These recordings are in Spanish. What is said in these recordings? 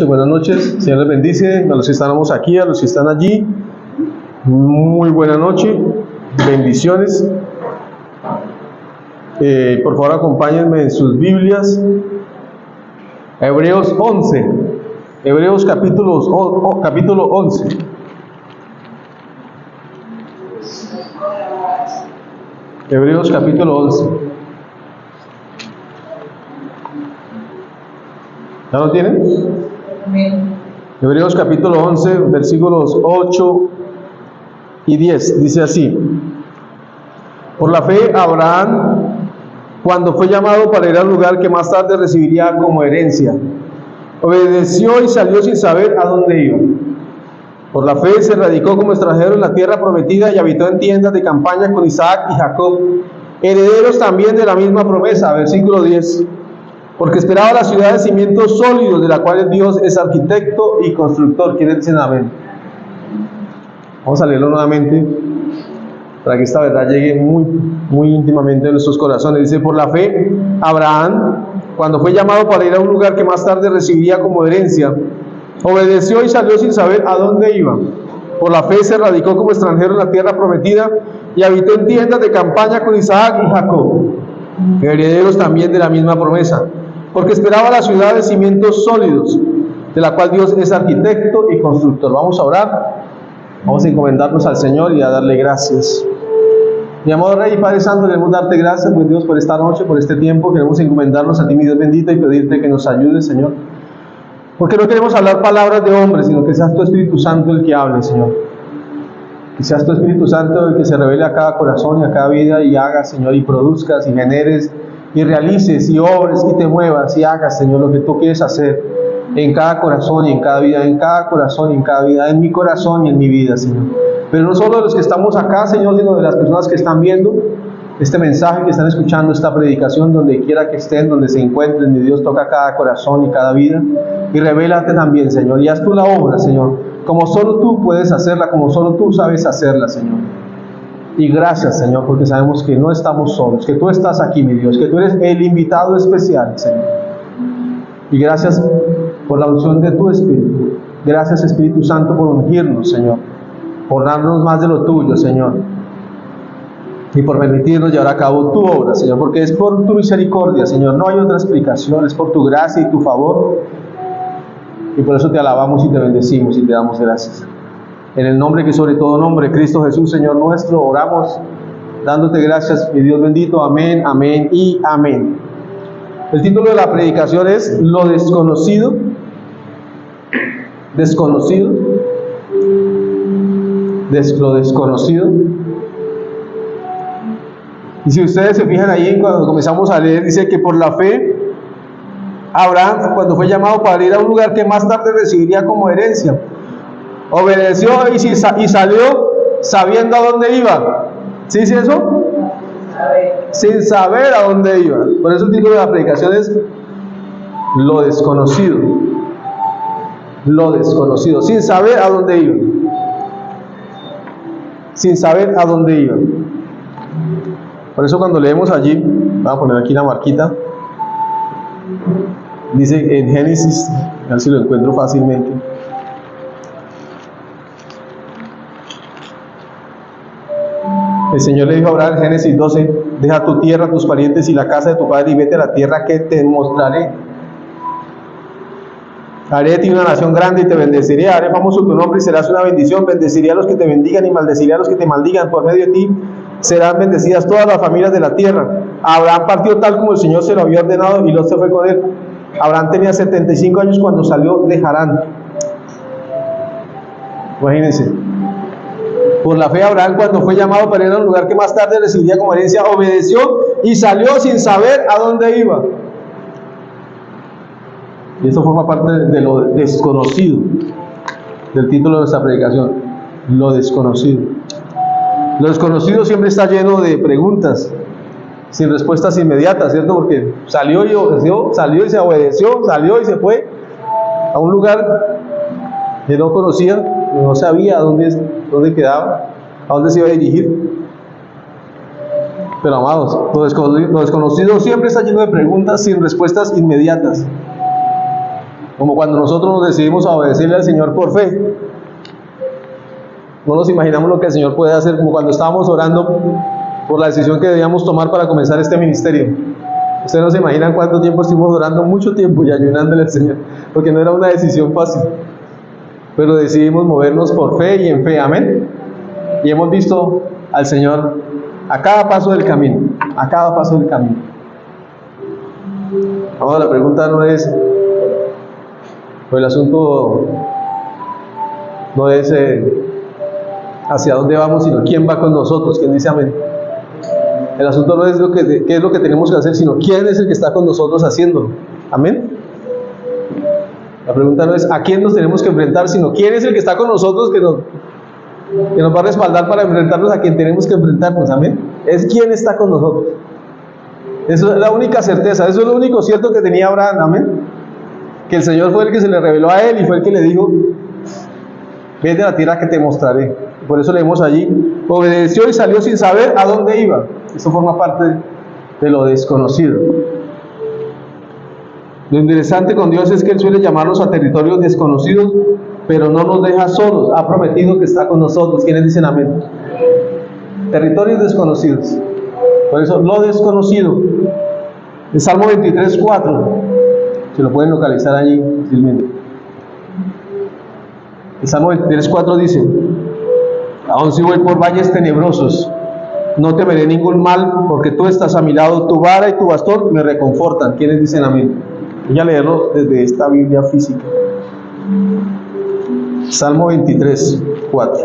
buenas noches. Señor les bendice a los que estamos aquí, a los que están allí. Muy buena noche, bendiciones. Por favor, acompáñenme en sus Biblias. Hebreos 11. Hebreos capítulo 11. Hebreos capítulo 11. ¿Ya lo tienen? Hebreos capítulo 11, versículos 8 y 10. Dice así: por la fe, Abraham, cuando fue llamado para ir al lugar que más tarde recibiría como herencia, obedeció y salió sin saber a dónde iba. Por la fe se radicó como extranjero en la tierra prometida y habitó en tiendas de campaña con Isaac y Jacob, herederos también de la misma promesa. Versículo 10. Porque esperaba la ciudad de cimientos sólidos, de la cual Dios es arquitecto y constructor. ¿Quiénes dicen amén? Vamos a leerlo nuevamente para que esta verdad llegue muy íntimamente a nuestros corazones. Dice: por la fe, Abraham, cuando fue llamado para ir a un lugar que más tarde recibiría como herencia, obedeció y salió sin saber a dónde iba. Por la fe se radicó como extranjero en la tierra prometida y habitó en tiendas de campaña con Isaac y Jacob, herederos también de la misma promesa, porque esperaba la ciudad de cimientos sólidos, de la cual Dios es arquitecto y constructor. Vamos a orar, vamos a encomendarnos al Señor y a darle gracias. Mi amado Rey y Padre Santo, queremos darte gracias, buen Dios, por esta noche, por este tiempo. Queremos encomendarnos a ti, mi Dios bendito, y pedirte que nos ayudes, Señor, porque no queremos hablar palabras de hombres, sino que seas tu Espíritu Santo el que hable, Señor. Que seas tu Espíritu Santo el que se revele a cada corazón y a cada vida y hagas, Señor, y produzcas y generes y realices y obres y te muevas y hagas, Señor, lo que tú quieres hacer en cada corazón y en cada vida, en cada corazón y en cada vida, en mi corazón y en mi vida, Señor. Pero no solo de los que estamos acá, Señor, sino de las personas que están viendo este mensaje, que están escuchando esta predicación, donde quiera que estén, donde se encuentren. Mi Dios, toca cada corazón y cada vida y revélate también, Señor, y haz tú la obra, Señor, como solo tú puedes hacerla, como solo tú sabes hacerla, Señor. Y gracias, Señor, porque sabemos que no estamos solos, que tú estás aquí, mi Dios, que tú eres el invitado especial, Señor. Y gracias por la unción de tu Espíritu. Gracias, Espíritu Santo, por ungirnos, Señor, por darnos más de lo tuyo, Señor, y por permitirnos llevar a cabo tu obra, Señor, porque es por tu misericordia, Señor, no hay otra explicación, es por tu gracia y tu favor, y por eso te alabamos y te bendecimos y te damos gracias. En el nombre que sobre todo nombre, Cristo Jesús, Señor nuestro, oramos dándote gracias, mi Dios bendito. Amén, amén y amén. El título de la predicación es Lo desconocido. Desconocido. Lo desconocido. Y si ustedes se fijan ahí, cuando comenzamos a leer, dice que por la fe, Abraham, cuando fue llamado para ir a un lugar que más tarde recibiría como herencia, obedeció y salió sabiendo a dónde iba. ¿Sí dice eso? Sin saber a dónde iba. Por eso el título de la predicación es Lo desconocido. Lo desconocido. Sin saber a dónde iba. Sin saber a dónde iba. Por eso cuando leemos allí, voy a poner aquí la marquita, dice en Génesis, a ver si lo encuentro fácilmente. El Señor le dijo a Abraham en Génesis 12: deja tu tierra, tus parientes y la casa de tu padre y vete a la tierra que te mostraré. Haré de ti una nación grande y te bendeciré, haré famoso tu nombre y serás una bendición. Bendeciré a los que te bendigan y maldeciré a los que te maldigan. Por medio de ti serán bendecidas todas las familias de la tierra. Abraham partió tal como el Señor se lo había ordenado y Lot se fue con él. Abraham tenía 75 años cuando salió de Harán. Imagínense. Por la fe, Abraham, cuando fue llamado para ir a un lugar que más tarde recibiría como herencia, obedeció y salió sin saber a dónde iba. Y esto forma parte de lo desconocido, del título de nuestra predicación, lo desconocido. Lo desconocido siempre está lleno de preguntas, sin respuestas inmediatas, ¿cierto? Porque salió y obedeció, salió y se obedeció, salió y se fue a un lugar que no conocía, no sabía dónde quedaba, a dónde se iba a dirigir. Pero amados, lo desconocido siempre está lleno de preguntas sin respuestas inmediatas. Como cuando nosotros nos decidimos a obedecerle al Señor por fe. No nos imaginamos lo que el Señor puede hacer, como cuando estábamos orando por la decisión que debíamos tomar para comenzar este ministerio. Ustedes no se imaginan cuánto tiempo estuvimos orando, mucho tiempo y ayunándole al Señor, porque no era una decisión fácil. Pero decidimos movernos por fe y en fe, amén. Y hemos visto al Señor a cada paso del camino, a cada paso del camino. Ahora la pregunta no es, o el asunto no es hacia dónde vamos, sino quién va con nosotros, quién dice amén. El asunto no es qué es lo que tenemos que hacer, sino quién es el que está con nosotros haciéndolo, amén. La pregunta no es a quién nos tenemos que enfrentar, sino quién es el que está con nosotros que nos va a respaldar para enfrentarnos a quien tenemos que enfrentarnos, amén. Es quién está con nosotros. Eso es la única certeza, eso es lo único cierto que tenía Abraham, amén. Que el Señor fue el que se le reveló a él y fue el que le dijo: ve de la tierra que te mostraré. Por eso leemos allí: obedeció y salió sin saber a dónde iba. Eso forma parte de lo desconocido. Lo interesante con Dios es que Él suele llamarnos a territorios desconocidos, pero no nos deja solos. Ha prometido que está con nosotros. ¿Quiénes dicen amén? Territorios desconocidos. Por eso, lo desconocido. El Salmo 23, 4. Se lo pueden localizar allí fácilmente. El Salmo 23, 4 dice: aun si voy por valles tenebrosos, no temeré ningún mal, porque tú estás a mi lado, tu vara y tu bastón me reconfortan. ¿Quiénes dicen amén? Voy a leerlo desde esta Biblia física. Salmo 23, 4.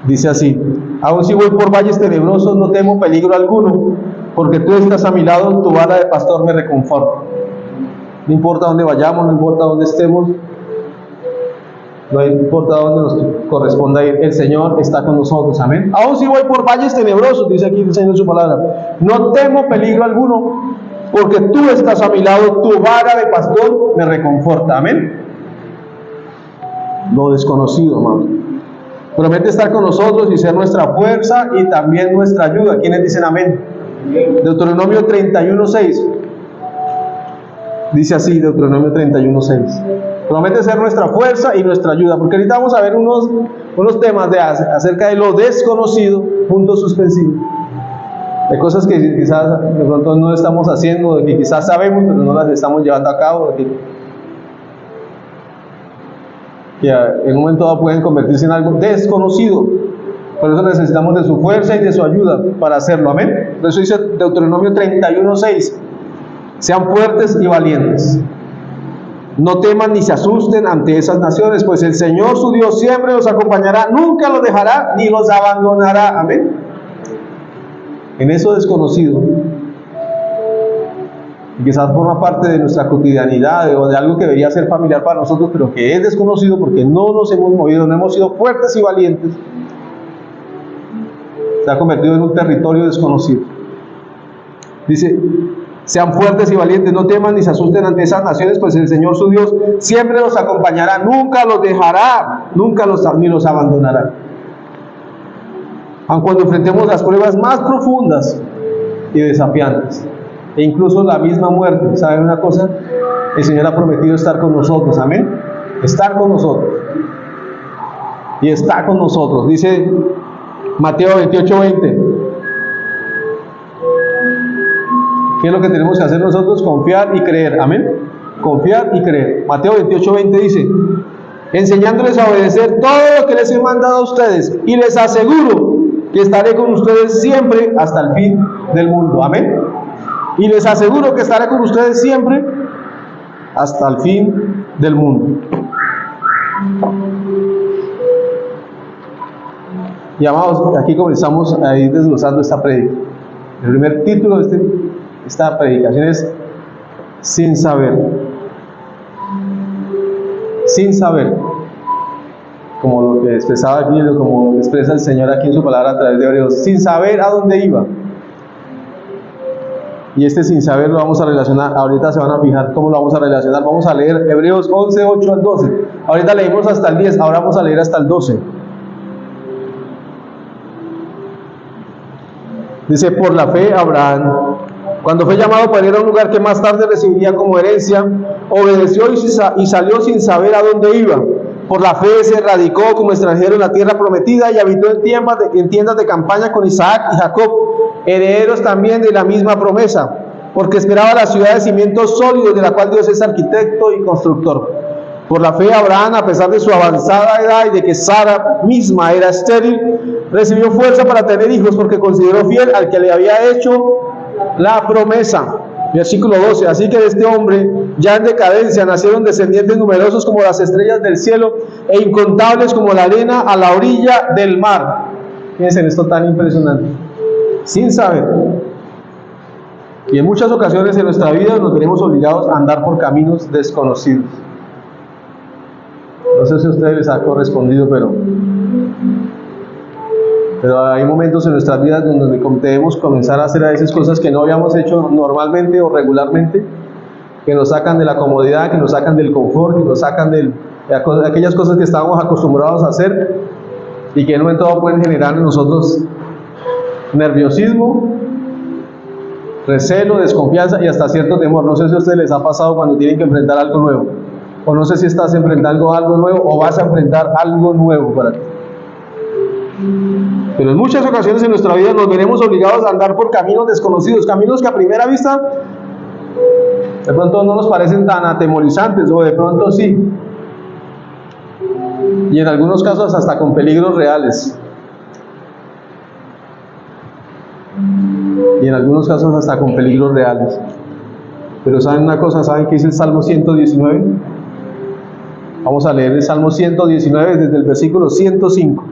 Dice así: aun si voy por valles tenebrosos, no temo peligro alguno, porque tú estás a mi lado, tu vara de pastor me reconforta. No importa dónde vayamos, no importa dónde estemos, no importa dónde nos corresponda ir, el Señor está con nosotros, amén. Aun si voy por valles tenebrosos, dice aquí el Señor en su palabra, no temo peligro alguno, porque tú estás a mi lado, tu vara de pastor me reconforta, amén. Lo desconocido, hermano. Promete estar con nosotros y ser nuestra fuerza y también nuestra ayuda. ¿Quiénes dicen amén? Deuteronomio 31:6. Dice así, Deuteronomio 31:6. Promete ser nuestra fuerza y nuestra ayuda, porque ahorita vamos a ver unos temas acerca de lo desconocido, punto suspensivo. De cosas que quizás de pronto no estamos haciendo, de que quizás sabemos, pero no las estamos llevando a cabo, de que en un momento dado pueden convertirse en algo desconocido. Por eso necesitamos de su fuerza y de su ayuda para hacerlo, amén. Por eso dice Deuteronomio 31:6: sean fuertes y valientes, no teman ni se asusten ante esas naciones, pues el Señor su Dios siempre los acompañará, nunca los dejará ni los abandonará, amén. En eso desconocido, quizás forma parte de nuestra cotidianidad o de algo que debería ser familiar para nosotros, pero que es desconocido porque no nos hemos movido, no hemos sido fuertes y valientes, se ha convertido en un territorio desconocido. Dice: sean fuertes y valientes, no teman ni se asusten ante esas naciones, pues el Señor su Dios siempre los acompañará, nunca los dejará, ni los abandonará. Aun cuando enfrentemos las pruebas más profundas y desafiantes, e incluso la misma muerte, ¿saben una cosa? El Señor ha prometido estar con nosotros, amén. Estar con nosotros. Y está con nosotros. Dice Mateo 28:20. ¿Qué es lo que tenemos que hacer nosotros? Confiar y creer, amén. Confiar y creer. Mateo 28:20 dice: enseñándoles a obedecer todo lo que les he mandado a ustedes, y les aseguro que estaré con ustedes siempre hasta el fin del mundo, amén. Y les aseguro que estaré con ustedes siempre hasta el fin del mundo. Y amados, aquí comenzamos a ir desglosando esta prédica. El primer título de esta predicación es sin saber. Sin saber. Como lo que expresaba aquí, como expresa el Señor aquí en su palabra a través de Hebreos, sin saber a dónde iba. Y sin saber lo vamos a relacionar, ahorita se van a fijar cómo lo vamos a relacionar. Vamos a leer Hebreos 11, 8 al 12. Ahorita leímos hasta el 10, ahora vamos a leer hasta el 12. Dice: por la fe Abraham, Cuando fue llamado para ir a un lugar que más tarde recibiría como herencia, obedeció y salió sin saber a dónde iba. Por la fe se radicó como extranjero en la tierra prometida y habitó en tiendas de campaña con Isaac y Jacob, herederos también de la misma promesa, porque esperaba la ciudad de cimientos sólidos, de la cual Dios es arquitecto y constructor. Por la fe Abraham, a pesar de su avanzada edad y de que Sara misma era estéril, recibió fuerza para tener hijos, porque consideró fiel al que le había hecho la promesa. Versículo 12. Así que de este hombre, ya en decadencia, nacieron descendientes numerosos como las estrellas del cielo e incontables como la arena a la orilla del mar. Fíjense en esto tan impresionante. Sin saber. Y en muchas ocasiones en nuestra vida nos veremos obligados a andar por caminos desconocidos. No sé si a ustedes les ha correspondido, pero hay momentos en nuestras vidas donde debemos comenzar a hacer a veces cosas que no habíamos hecho normalmente o regularmente, que nos sacan de la comodidad, que nos sacan del confort, que nos sacan de aquellas cosas que estábamos acostumbrados a hacer y que en un momento dado pueden generar en nosotros nerviosismo, recelo, desconfianza y hasta cierto temor. No sé si a ustedes les ha pasado cuando tienen que enfrentar algo nuevo, o no sé si estás enfrentando algo nuevo o vas a enfrentar algo nuevo para ti. Pero en muchas ocasiones en nuestra vida nos veremos obligados a andar por caminos desconocidos, caminos que a primera vista de pronto no nos parecen tan atemorizantes, o de pronto sí, y en algunos casos hasta con peligros reales, pero ¿saben una cosa? ¿Saben qué dice el Salmo 119? Vamos a leer el Salmo 119 desde el versículo 105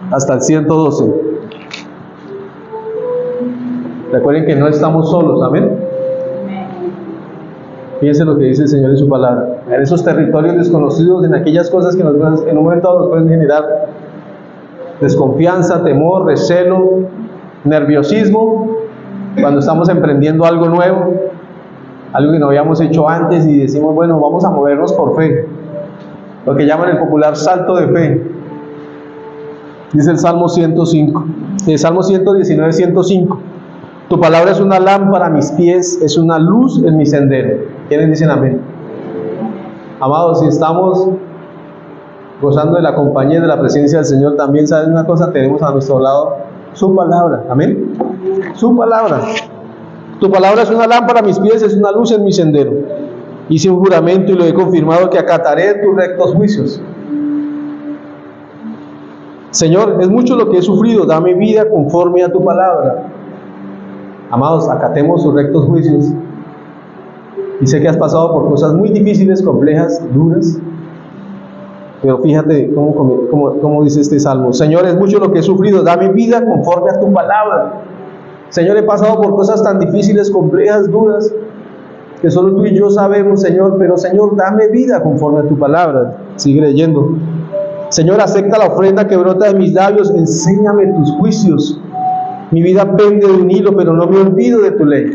hasta el 112. Recuerden que no estamos solos, amén. Fíjense lo que dice el Señor en su palabra. En esos territorios desconocidos, en aquellas cosas que en un momento dado nos pueden generar desconfianza, temor, recelo, nerviosismo, cuando estamos emprendiendo algo nuevo, algo que no habíamos hecho antes y decimos, bueno, vamos a movernos por fe, lo que llaman el popular salto de fe. Dice el Salmo 105, el Salmo 119, 105. Tu palabra es una lámpara a mis pies, es una luz en mi sendero. ¿Quiénes dicen amén? Amados, si estamos gozando de la compañía y de la presencia del Señor, también saben una cosa, tenemos a nuestro lado su palabra, amén. Su palabra. Tu palabra es una lámpara a mis pies, es una luz en mi sendero. Hice un juramento y lo he confirmado, que acataré tus rectos juicios. Señor, es mucho lo que he sufrido, dame vida conforme a tu palabra. Amados, acatemos sus rectos juicios. Y sé que has pasado por cosas muy difíciles, complejas, duras, pero fíjate cómo dice este salmo. Señor, es mucho lo que he sufrido, dame vida conforme a tu palabra. Señor, he pasado por cosas tan difíciles, complejas, duras, que solo tú y yo sabemos, Señor, pero Señor, dame vida conforme a tu palabra. Sigue leyendo. Señor, acepta la ofrenda que brota de mis labios, enséñame tus juicios. Mi vida pende de un hilo, pero no me olvido de tu ley.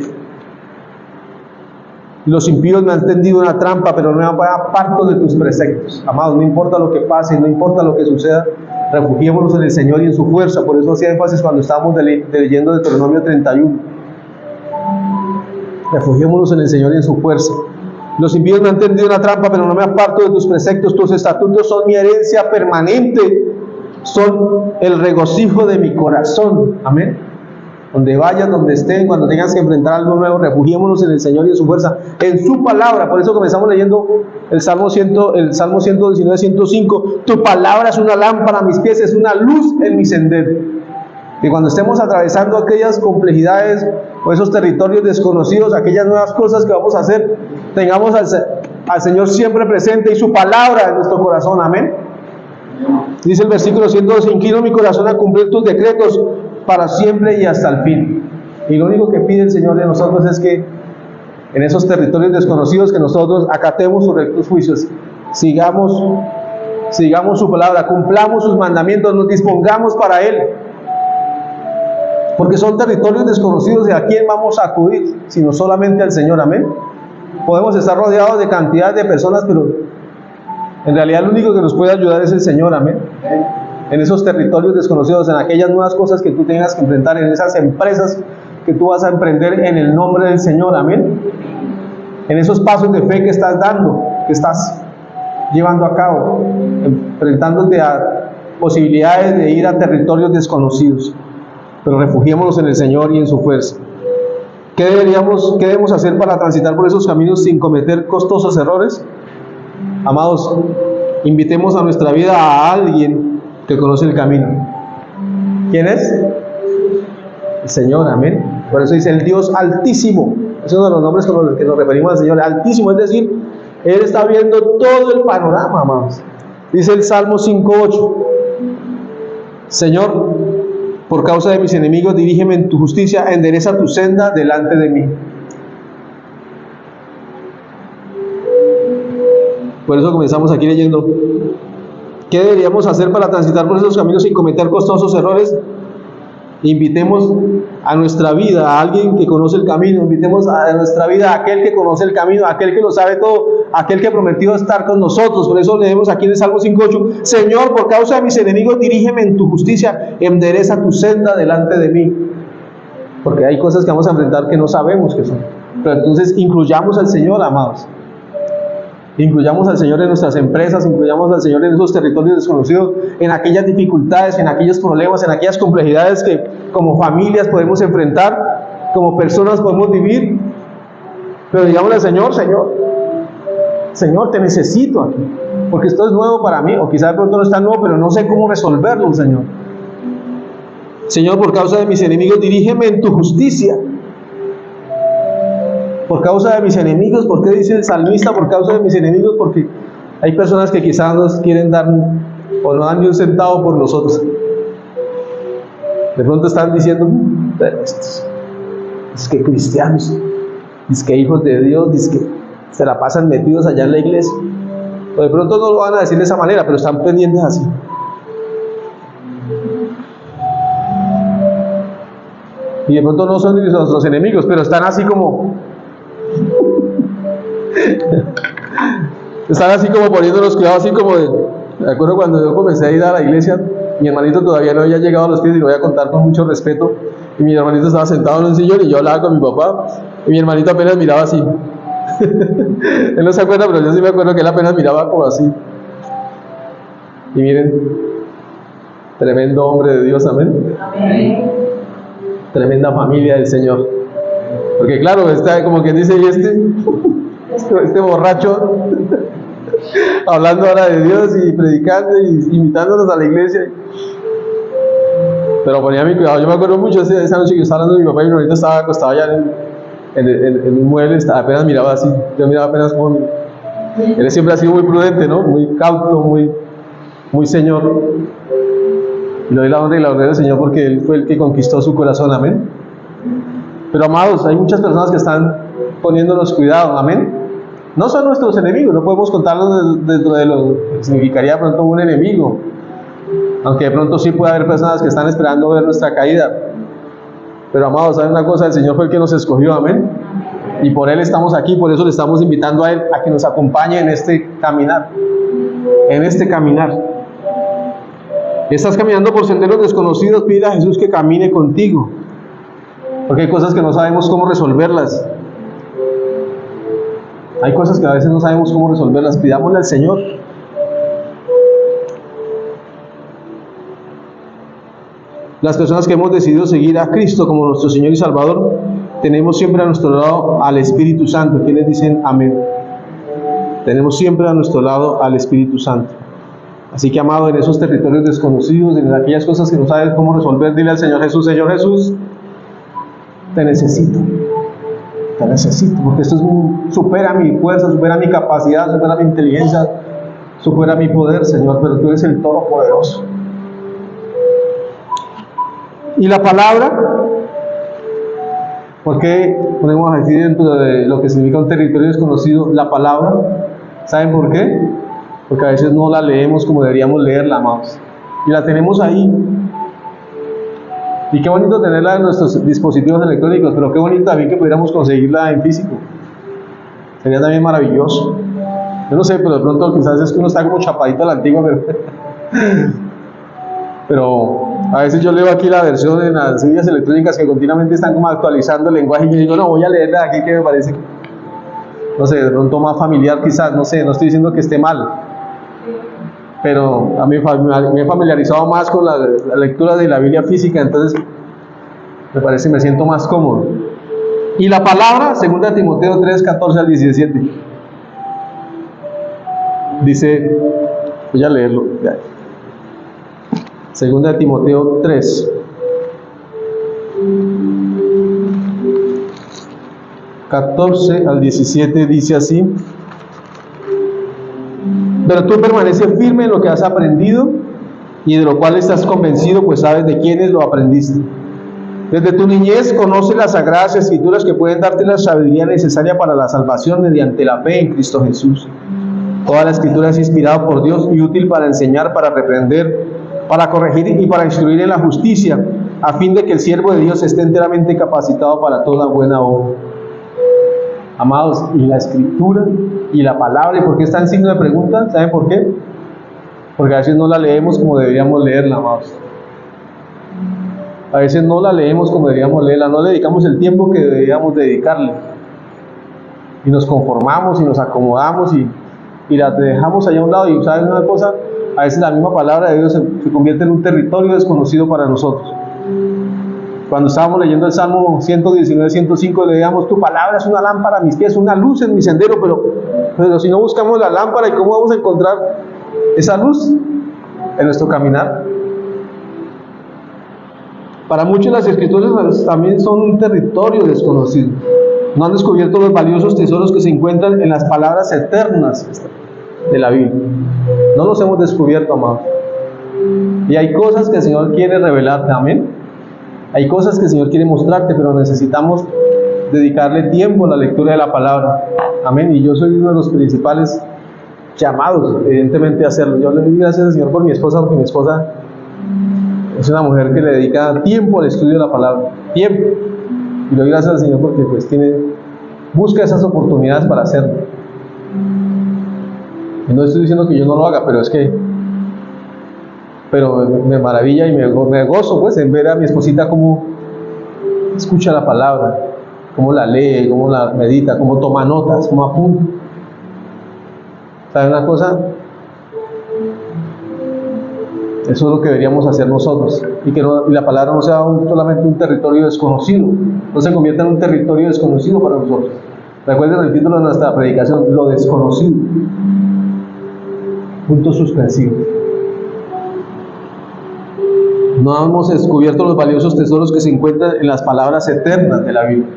Los impíos me han tendido una trampa, pero no me aparto de tus preceptos. Amados, no importa lo que pase, no importa lo que suceda, refugiémonos en el Señor y en su fuerza. Por eso hacía énfasis cuando estábamos leyendo Deuteronomio 31. Refugiémonos en el Señor y en su fuerza. Los impíos me han tendido una trampa, pero no me aparto de tus preceptos. Tus estatutos son mi herencia permanente, son el regocijo de mi corazón. Amén. Donde vayan, donde estén, cuando tengas que enfrentar algo nuevo, refugiémonos en el Señor y en su fuerza, en su palabra. Por eso comenzamos leyendo el Salmo 119, 105. Tu palabra es una lámpara a mis pies, es una luz en mi sendero. Y cuando estemos atravesando aquellas complejidades o esos territorios desconocidos, aquellas nuevas cosas que vamos a hacer, tengamos al Señor siempre presente y su palabra en nuestro corazón. Amén. Dice el versículo 112, inclino mi corazón a cumplir tus decretos para siempre y hasta el fin. Y lo único que pide el Señor de nosotros es que en esos territorios desconocidos, que nosotros acatemos sus rectos juicios, sigamos su palabra, cumplamos sus mandamientos, nos dispongamos para Él, porque son territorios desconocidos. ¿Y a quién vamos a acudir sino solamente al Señor? Amén. Podemos estar rodeados de cantidad de personas, pero en realidad el único que nos puede ayudar es el Señor. Amén. en esos territorios desconocidos, en aquellas nuevas cosas que tú tengas que enfrentar, en esas empresas que tú vas a emprender en el nombre del Señor, amén. En esos pasos de fe que estás dando, que estás llevando a cabo, enfrentándote a posibilidades de ir a territorios desconocidos, pero refugiémonos en el Señor y en su fuerza. ¿Qué debemos hacer para transitar por esos caminos sin cometer costosos errores? Amados, invitemos a nuestra vida a alguien que conoce el camino. ¿Quién es? El Señor, amén. Por eso dice el Dios Altísimo. Es uno de los nombres con los que nos referimos al Señor, Altísimo, es decir, Él está viendo todo el panorama, amados. Dice el Salmo 5:8: Señor, por causa de mis enemigos, dirígeme en tu justicia, endereza tu senda delante de mí. Por eso comenzamos aquí leyendo. ¿Qué deberíamos hacer para transitar por esos caminos sin cometer costosos errores? Invitemos a nuestra vida a alguien que conoce el camino. Invitemos a nuestra vida a aquel que conoce el camino, a aquel que lo sabe todo, a aquel que prometió estar con nosotros. Por eso leemos aquí en el Salmo 5:8: Señor, por causa de mis enemigos, dirígeme en tu justicia, endereza tu senda delante de mí. Porque hay cosas que vamos a enfrentar que no sabemos que son. Pero entonces incluyamos al Señor, amados. Incluyamos al Señor en nuestras empresas, incluyamos al Señor en esos territorios desconocidos, en aquellas dificultades, en aquellos problemas, en aquellas complejidades que como familias podemos enfrentar, como personas podemos vivir. Pero digámosle al Señor: Señor, te necesito aquí, porque esto es nuevo para mí, o quizá de pronto no está nuevo, pero no sé cómo resolverlo, Señor. Señor, por causa de mis enemigos, dirígeme en tu justicia. Por causa de mis enemigos. ¿Por qué dice el salmista por causa de mis enemigos? Porque hay personas que quizás nos quieren dar o no dan ni un centavo por nosotros. De pronto están diciendo: pero estos, es que cristianos, es que hijos de Dios, es que se la pasan metidos allá en la iglesia. O de pronto no lo van a decir de esa manera, pero están pendientes así. Y de pronto no son nuestros enemigos, pero están así como están así como poniéndonos cuidado, así como de... Me acuerdo cuando yo comencé a ir a la iglesia, mi hermanito todavía no había llegado a los pies, y lo voy a contar con mucho respeto. Y mi hermanito estaba sentado en un sillón y yo hablaba con mi papá, y mi hermanito apenas miraba así. Él no se acuerda, pero yo sí me acuerdo que él apenas miraba como así. Y miren, tremendo hombre de Dios, amén. Amén. Tremenda familia del Señor. Porque claro, está como quien dice: y este borracho hablando ahora de Dios y predicando y invitándonos a la iglesia. Pero ponía mi cuidado. Yo me acuerdo mucho esa noche que yo estaba hablando de mi papá, y mi hermanito estaba acostado allá en un mueble, apenas miraba así. Yo miraba apenas como... Él siempre ha sido muy prudente, ¿no? Muy cauto, muy Señor. Y le doy la honra y la gloria del Señor porque Él fue el que conquistó su corazón, amén. Pero amados, hay muchas personas que están poniéndonos cuidado, amén. No son nuestros enemigos, no podemos contarlos dentro de lo que significaría de pronto un enemigo, aunque de pronto sí puede haber personas que están esperando ver nuestra caída. Pero amados, ¿saben una cosa? El Señor fue el que nos escogió, amén. Y por Él estamos aquí, por eso le estamos invitando a Él a que nos acompañe en este caminar. En este caminar. Estás caminando por senderos desconocidos, pide a Jesús que camine contigo. Porque hay cosas que no sabemos cómo resolverlas. Hay cosas que a veces no sabemos cómo resolverlas. Pidámosle al Señor. Las personas que hemos decidido seguir a Cristo como nuestro Señor y Salvador, tenemos siempre a nuestro lado al Espíritu Santo. ¿Quiénes dicen amén? Tenemos siempre a nuestro lado al Espíritu Santo. Así que, amado, en esos territorios desconocidos, en aquellas cosas que no sabes cómo resolver, dile al Señor Jesús: Señor Jesús, te necesito, porque esto supera mi fuerza, supera mi capacidad, supera mi inteligencia, supera mi poder, Señor, pero tú eres el Todopoderoso. Y la palabra, ¿por qué ponemos aquí dentro de lo que significa un territorio desconocido la palabra? ¿Saben por qué? Porque a veces no la leemos como deberíamos leerla, amados. Y la tenemos ahí. Y qué bonito tenerla en nuestros dispositivos electrónicos, pero qué bonito también que pudiéramos conseguirla en físico. Sería también maravilloso. Yo no sé, pero de pronto quizás es que uno está como chapadito a la antigua, pero Pero a veces yo leo aquí la versión en las Biblias electrónicas que continuamente están como actualizando el lenguaje y yo digo, no, voy a leer de aquí que me parece, no sé, de pronto más familiar quizás, no sé, no estoy diciendo que esté mal, pero a mí me he familiarizado más con la lectura de la Biblia física, entonces me parece, me siento más cómodo. Y la palabra, 2 Timoteo 3, 14 al 17, dice, voy a leerlo, ya. 2 Timoteo 3, 14 al 17 dice así: pero tú permanece firme en lo que has aprendido y de lo cual estás convencido, pues sabes de quiénes lo aprendiste. Desde tu niñez conoces las sagradas escrituras que pueden darte la sabiduría necesaria para la salvación mediante la fe en Cristo Jesús. Toda la escritura es inspirada por Dios y útil para enseñar, para reprender, para corregir y para instruir en la justicia, a fin de que el siervo de Dios esté enteramente capacitado para toda buena obra. Amados, y la escritura y la palabra, ¿y por qué está en signo de pregunta? ¿Saben por qué? Porque a veces no la leemos como deberíamos leerla, amados. A veces no la leemos como deberíamos leerla, no le dedicamos el tiempo que deberíamos dedicarle. Y nos conformamos y nos acomodamos y la dejamos allá a un lado. Y ¿saben una cosa? A veces la misma palabra de Dios se convierte en un territorio desconocido para nosotros. Cuando estábamos leyendo el Salmo 119, 105, leíamos: tu palabra es una lámpara a mis pies, una luz en mi sendero. Pero si no buscamos la lámpara, ¿y cómo vamos a encontrar esa luz en nuestro caminar? Para muchos las escrituras también son un territorio desconocido. No han descubierto los valiosos tesoros que se encuentran en las palabras eternas de la Biblia. No los hemos descubierto, amados. Y hay cosas que el Señor quiere revelarte, amén. Hay cosas que el Señor quiere mostrarte, pero necesitamos dedicarle tiempo a la lectura de la palabra, amén. Y yo soy uno de los principales llamados, evidentemente, a hacerlo. Yo le doy gracias al Señor por mi esposa, porque mi esposa es una mujer que le dedica tiempo al estudio de la palabra, tiempo. Y le doy gracias al Señor porque pues busca esas oportunidades para hacerlo. Y no estoy diciendo que yo no lo haga, pero me maravilla y me gozo pues en ver a mi esposita cómo escucha la palabra, cómo la lee, cómo la medita, cómo toma notas, cómo apunta. ¿Saben una cosa? Eso es lo que deberíamos hacer nosotros, y que la palabra no sea solamente un territorio desconocido, no se convierta en un territorio desconocido para nosotros. Recuerden el título de nuestra predicación: lo desconocido. Punto suspensivo. No hemos descubierto los valiosos tesoros que se encuentran en las palabras eternas de la Biblia.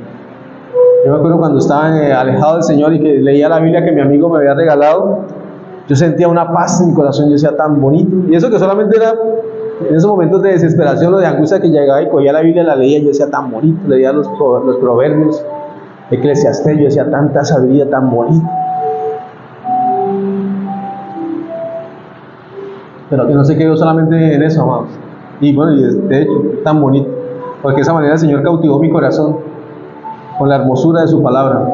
Yo me acuerdo cuando estaba alejado del Señor y que leía la Biblia que mi amigo me había regalado, yo sentía una paz en mi corazón. Yo decía: tan bonito. Y eso que solamente era en esos momentos de desesperación o de angustia, que llegaba y cogía la Biblia, la leía, y yo decía: tan bonito. Leía los proverbios, Eclesiastés, yo decía: tanta sabiduría, tan bonito. Pero que no se quedó solamente en eso, amados. Y bueno, y de hecho, tan bonito, porque de esa manera el Señor cautivó mi corazón con la hermosura de su palabra,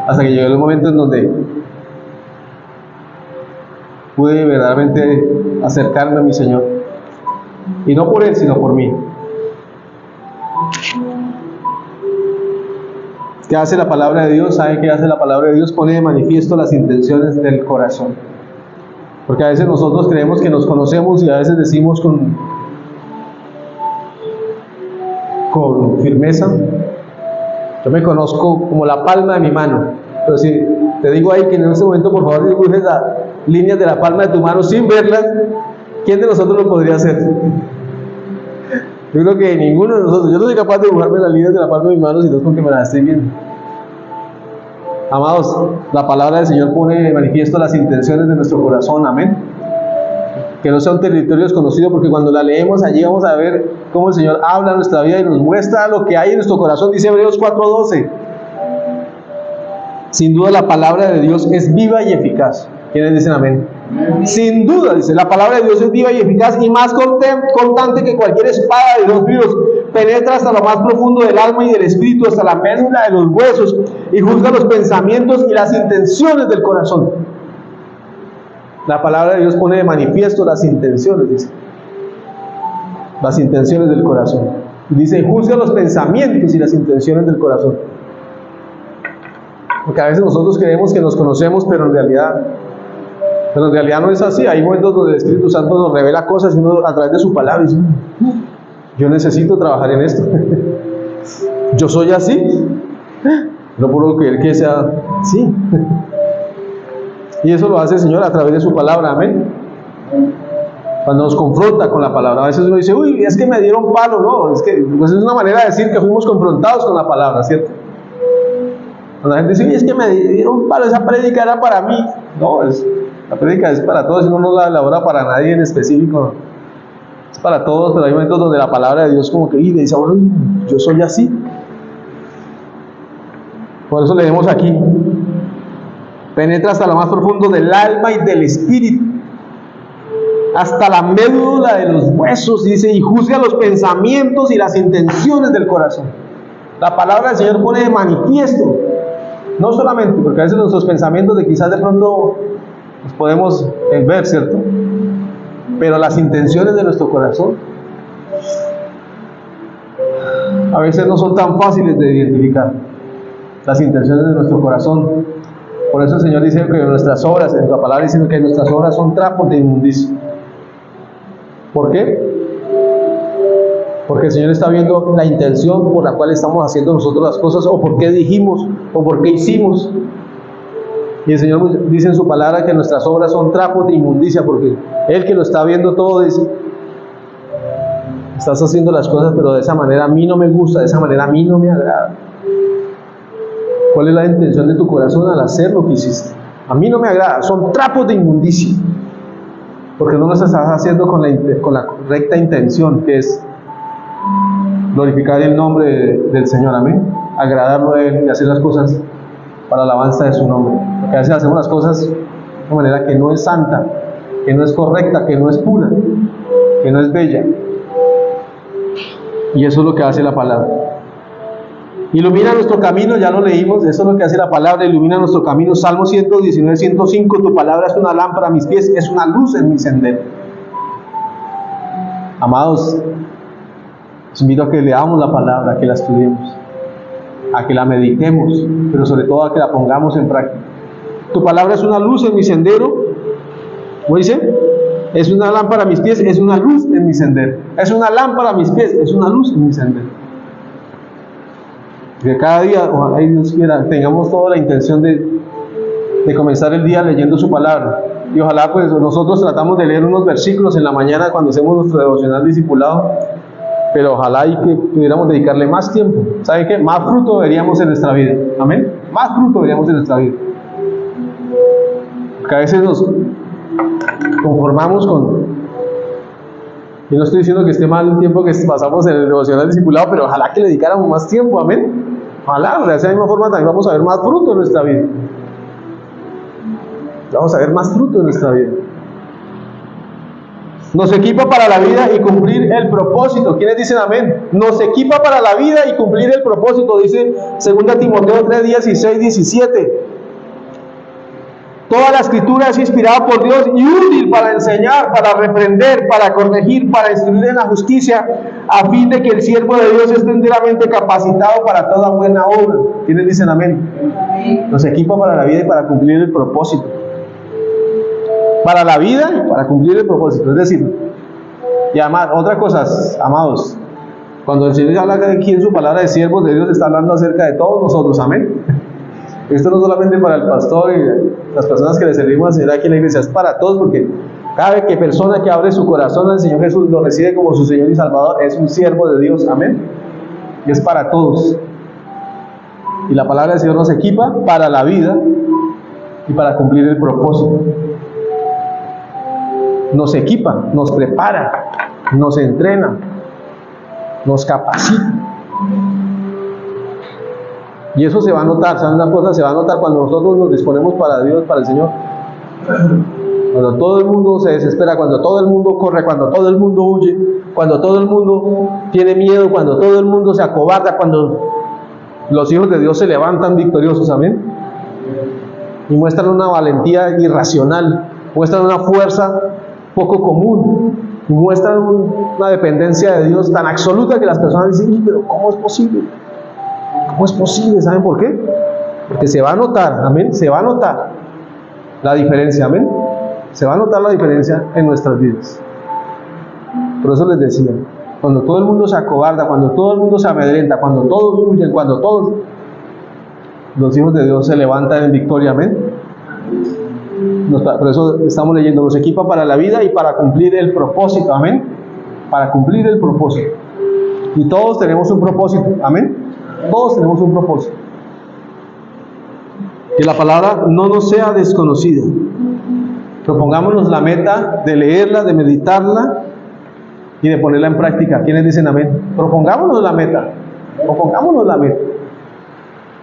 hasta que llegó el momento en donde pude verdaderamente acercarme a mi Señor, y no por Él, sino por mí. ¿Qué hace la palabra de Dios? ¿Sabe qué hace la palabra de Dios? Pone de manifiesto las intenciones del corazón. Porque a veces nosotros creemos que nos conocemos y a veces decimos con firmeza: yo me conozco como la palma de mi mano. Pero si te digo ahí que en este momento, por favor, dibujes las líneas de la palma de tu mano sin verlas, ¿quién de nosotros lo podría hacer? Yo creo que ninguno de nosotros. Yo no soy capaz de dibujarme las líneas de la palma de mi mano, si no es porque me las estoy viendo. Amados, la palabra del Señor pone de manifiesto las intenciones de nuestro corazón, amén. Que no sea un territorio desconocido, porque cuando la leemos allí vamos a ver cómo el Señor habla en nuestra vida y nos muestra lo que hay en nuestro corazón. Dice Hebreos 4:12: sin duda la palabra de Dios es viva y eficaz. ¿Quiénes dicen amén? Sin duda, dice, la palabra de Dios es viva y eficaz y más cortante que cualquier espada de dos filos. Penetra hasta lo más profundo del alma y del espíritu, hasta la médula de los huesos, y juzga los pensamientos y las intenciones del corazón. La palabra de Dios pone de manifiesto las intenciones, dice. las intenciones del corazón. Dice, juzga los pensamientos y las intenciones del corazón. Porque a veces nosotros creemos que nos conocemos, pero en realidad no es así. Hay momentos donde el Espíritu Santo nos revela cosas y uno a través de su palabra dice, yo necesito trabajar en esto. Yo soy así. No puedo creer que sea así. Y eso lo hace el Señor a través de su palabra, amén. Cuando nos confronta con la palabra, a veces uno dice, uy, es que me dieron palo, no, es que pues es una manera de decir que fuimos confrontados con la palabra, ¿cierto? Cuando la gente dice, uy, es que me dieron palo, esa prédica era para mí. No, la prédica es para todos, uno no la elabora para nadie en específico, es para todos, pero hay momentos donde la palabra de Dios como que le dice, bueno, yo soy así. Por eso leemos aquí, penetra hasta lo más profundo del alma y del espíritu, hasta la médula de los huesos, dice, y juzga los pensamientos y las intenciones del corazón. La palabra del Señor pone de manifiesto, no solamente, porque a veces nuestros pensamientos de quizás de pronto los podemos ver, ¿cierto? Pero las intenciones de nuestro corazón a veces no son tan fáciles de identificar. Las intenciones de nuestro corazón. Por eso el Señor dice que nuestras obras, en la palabra dice que nuestras obras son trapos de inmundicia. ¿Por qué? Porque el Señor está viendo la intención por la cual estamos haciendo nosotros las cosas, o por qué dijimos, o por qué hicimos. Y el Señor dice en su palabra que nuestras obras son trapos de inmundicia, porque Él que lo está viendo todo dice, estás haciendo las cosas, pero de esa manera a mí no me gusta, de esa manera a mí no me agrada. ¿Cuál es la intención de tu corazón al hacer lo que hiciste? A mí no me agrada, son trapos de inmundicia, porque no los estás haciendo con la correcta intención, que es glorificar el nombre del Señor, amén, agradarlo a Él y hacer las cosas para la alabanza de su nombre. Porque a veces hacemos las cosas de una manera que no es santa, que no es correcta, que no es pura, que no es bella, y eso es lo que hace la palabra. Ilumina nuestro camino, ya lo leímos, eso es lo que hace la palabra, ilumina nuestro camino. Salmo 119, 105, tu palabra es una lámpara a mis pies, es una luz en mi sendero. Amados, os invito a que leamos la palabra, a que la estudiemos, a que la meditemos, pero sobre todo a que la pongamos en práctica. Tu palabra es una luz en mi sendero, ¿cómo dice? Es una lámpara a mis pies, es una luz en mi sendero. Es una lámpara a mis pies, es una luz en mi sendero. Que cada día, ojalá Dios quiera, tengamos toda la intención de comenzar el día leyendo su palabra. Y ojalá pues nosotros tratamos de leer unos versículos en la mañana cuando hacemos nuestro devocional discipulado, pero ojalá y que pudiéramos dedicarle más tiempo. ¿Saben qué? Más fruto veríamos en nuestra vida. Amén. Más fruto veríamos en nuestra vida. Porque a veces nos conformamos con... Y no estoy diciendo que esté mal el tiempo que pasamos en el devocional discipulado, pero ojalá que le dedicáramos más tiempo, amén. Ojalá, de esa misma forma también vamos a ver más fruto en nuestra vida. Vamos a ver más fruto en nuestra vida. Nos equipa para la vida y cumplir el propósito. ¿Quiénes dicen amén? Nos equipa para la vida y cumplir el propósito, dice 2 Timoteo 3, 16, 17. Toda la escritura es inspirada por Dios y útil para enseñar, para reprender, para corregir, para instruir en la justicia, a fin de que el siervo de Dios esté enteramente capacitado para toda buena obra. ¿Quiénes dicen amén? Nos equipa para la vida y para cumplir el propósito. Para la vida y para cumplir el propósito. Es decir, y además, otra cosa, amados, cuando el Señor habla aquí en su palabra de siervos de Dios, está hablando acerca de todos nosotros, amén. Esto no solamente para el pastor y las personas que le servimos al Señor aquí en la iglesia, es para todos, porque cada persona que abre su corazón al Señor Jesús, lo recibe como su Señor y Salvador, es un siervo de Dios, amén. Y es para todos. Y la palabra del Señor nos equipa para la vida y para cumplir el propósito. Nos equipa, nos prepara, nos entrena, nos capacita. Y eso se va a notar, ¿saben una cosa? Se va a notar cuando nosotros nos disponemos para Dios, para el Señor. Cuando todo el mundo se desespera, cuando todo el mundo corre, cuando todo el mundo huye, cuando todo el mundo tiene miedo, cuando todo el mundo se acobarda, cuando los hijos de Dios se levantan victoriosos, ¿amén? Y muestran una valentía irracional, muestran una fuerza poco común. y muestran una dependencia de Dios tan absoluta que las personas dicen, pero ¿cómo es posible? ¿Cómo es posible? ¿Saben por qué? Porque se va a notar, amén, se va a notar la diferencia, amén, se va a notar la diferencia en nuestras vidas. Por eso les decía, cuando todo el mundo se acobarda, cuando todo el mundo se amedrenta, cuando todos huyen, cuando todos, los hijos de Dios se levantan en victoria, amén. Por eso estamos leyendo, nos equipa para la vida y para cumplir el propósito, amén, para cumplir el propósito. Y todos tenemos un propósito, amén, todos tenemos un propósito. Que la palabra no nos sea desconocida. Propongámonos la meta de leerla, de meditarla y de ponerla en práctica. ¿Quiénes dicen amén? Propongámonos la meta, propongámonos la meta.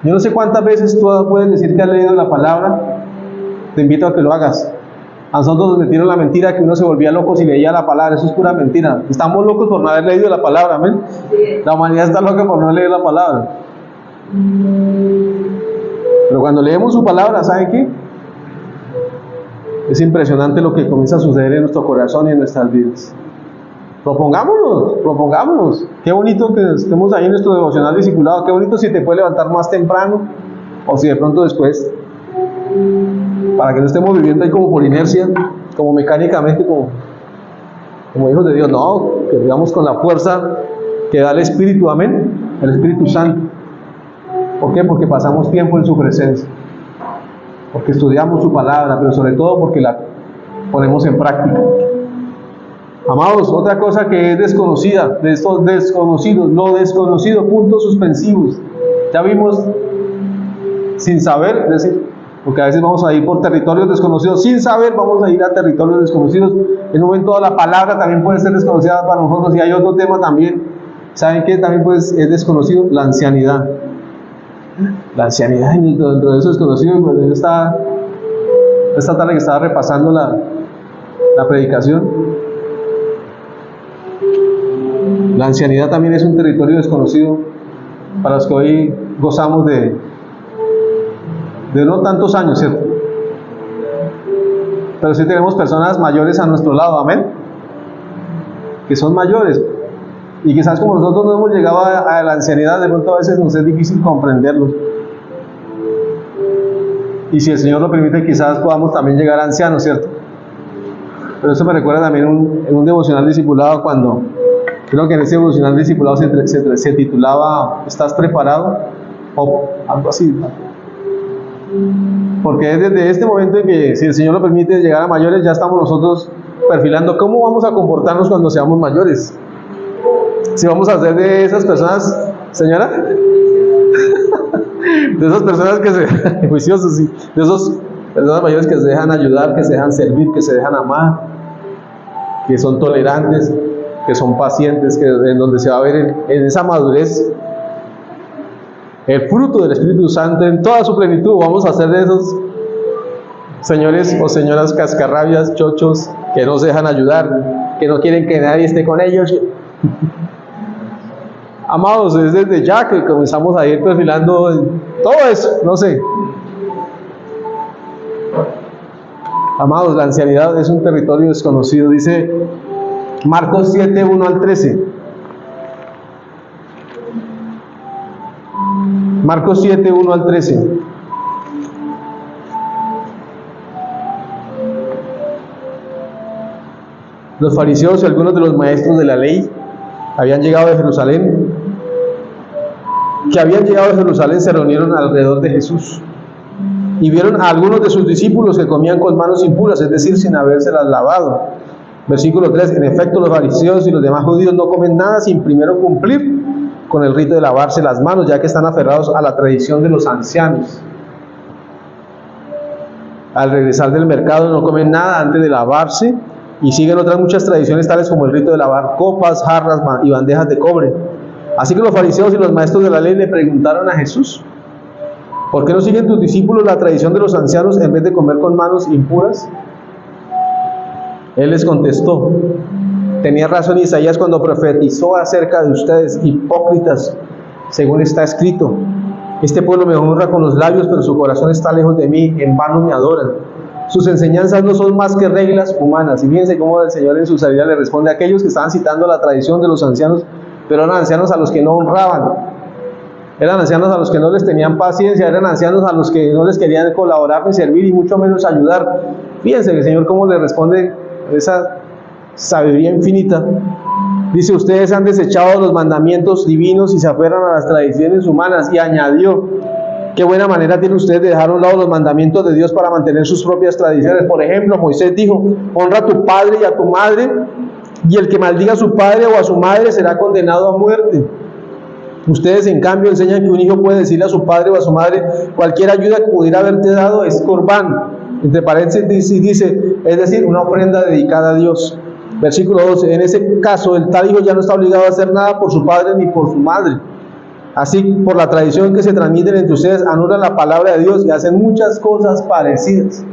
Yo no sé cuántas veces tú puedes decir que has leído la palabra. Te invito a que lo hagas. A nosotros nos metieron la mentira que uno se volvía loco si leía la palabra. Eso es pura mentira. Estamos locos por no haber leído la palabra, amén. La humanidad está loca por no leer la palabra. Pero cuando leemos su palabra, ¿saben qué? Es impresionante lo que comienza a suceder en nuestro corazón y en nuestras vidas. Propongámonos, propongámonos. Qué bonito que estemos ahí en nuestro devocional discipulado. Qué bonito si te puedes levantar más temprano o si de pronto después, para que no estemos viviendo ahí como por inercia, como mecánicamente, como hijos de Dios. No, que vivamos con la fuerza que da el Espíritu, amén, el Espíritu Santo. ¿Por qué? Porque pasamos tiempo en su presencia, porque estudiamos su palabra, pero sobre todo porque la ponemos en práctica. Amados, otra cosa que es desconocida, de estos desconocidos, lo desconocido, puntos suspensivos. Ya vimos sin saber, es decir, porque a veces vamos a ir por territorios desconocidos, sin saber vamos a ir a territorios desconocidos. En un momento la palabra también puede ser desconocida para nosotros, y hay otro tema también. ¿Saben qué? También pues es desconocido, la ancianidad. La ancianidad, dentro de eso desconocido, pues esta tarde que estaba repasando la predicación, la ancianidad también es un territorio desconocido para los que hoy gozamos de no tantos años, ¿cierto? Pero sí tenemos personas mayores a nuestro lado, amén, que son mayores, y quizás como nosotros no hemos llegado a la ancianidad, de pronto a veces nos es difícil comprenderlos, y si el Señor lo permite, quizás podamos también llegar a ancianos, ¿cierto? Pero eso me recuerda también en un devocional discipulado, cuando creo que en ese devocional discipulado se titulaba ¿Estás preparado? O algo así, ¿no? Porque es desde este momento en que, si el Señor lo permite, llegar a mayores, ya estamos nosotros perfilando cómo vamos a comportarnos cuando seamos mayores. Si vamos a ser de esas personas, señora, de esas personas que se, juiciosos, sí, de esas personas mayores que se dejan ayudar, que se dejan servir, que se dejan amar, que son tolerantes, que son pacientes, que en donde se va a ver en esa madurez el fruto del Espíritu Santo en toda su plenitud. Vamos a ser de esos señores o señoras cascarrabias, chochos, que no se dejan ayudar, que no quieren que nadie esté con ellos. Amados, es desde ya que comenzamos a ir perfilando todo eso, no sé. Amados, la ancianidad es un territorio desconocido. Dice Marcos 7, 1 al 13. Marcos 7, 1 al 13. Los fariseos y algunos de los maestros de la ley habían llegado de Jerusalén. Se reunieron alrededor de Jesús y vieron a algunos de sus discípulos que comían con manos impuras, es decir, sin habérselas lavado. Versículo 3. En efecto, los fariseos y los demás judíos no comen nada sin primero cumplir con el rito de lavarse las manos, ya que están aferrados a la tradición de los ancianos. Al regresar del mercado no comen nada antes de lavarse, y siguen otras muchas tradiciones, tales como el rito de lavar copas, jarras y bandejas de cobre. Así que los fariseos y los maestros de la ley le preguntaron a Jesús: ¿por qué no siguen tus discípulos la tradición de los ancianos en vez de comer con manos impuras? Él les contestó: tenía razón Isaías cuando profetizó acerca de ustedes, hipócritas, según está escrito: este pueblo me honra con los labios, pero su corazón está lejos de mí, en vano me adoran. Sus enseñanzas no son más que reglas humanas. Y fíjense cómo el Señor en su sabiduría le responde a aquellos que estaban citando la tradición de los ancianos, pero eran ancianos a los que no honraban, eran ancianos a los que no les tenían paciencia, eran ancianos a los que no les querían colaborar ni servir y mucho menos ayudar. Fíjense el Señor cómo le responde esa sabiduría infinita. Dice: ustedes han desechado los mandamientos divinos y se aferran a las tradiciones humanas. Y añadió: qué buena manera tienen ustedes de dejar a un lado los mandamientos de Dios para mantener sus propias tradiciones. Por ejemplo, Moisés dijo: honra a tu padre y a tu madre, y el que maldiga a su padre o a su madre será condenado a muerte. Ustedes, en cambio, enseñan que un hijo puede decirle a su padre o a su madre: cualquier ayuda que pudiera haberte dado es corbán. Entre paréntesis dice, es decir, una ofrenda dedicada a Dios. Versículo 12: en ese caso, el tal hijo ya no está obligado a hacer nada por su padre ni por su madre. Así, por la tradición que se transmiten entre ustedes, anulan la palabra de Dios y hacen muchas cosas parecidas.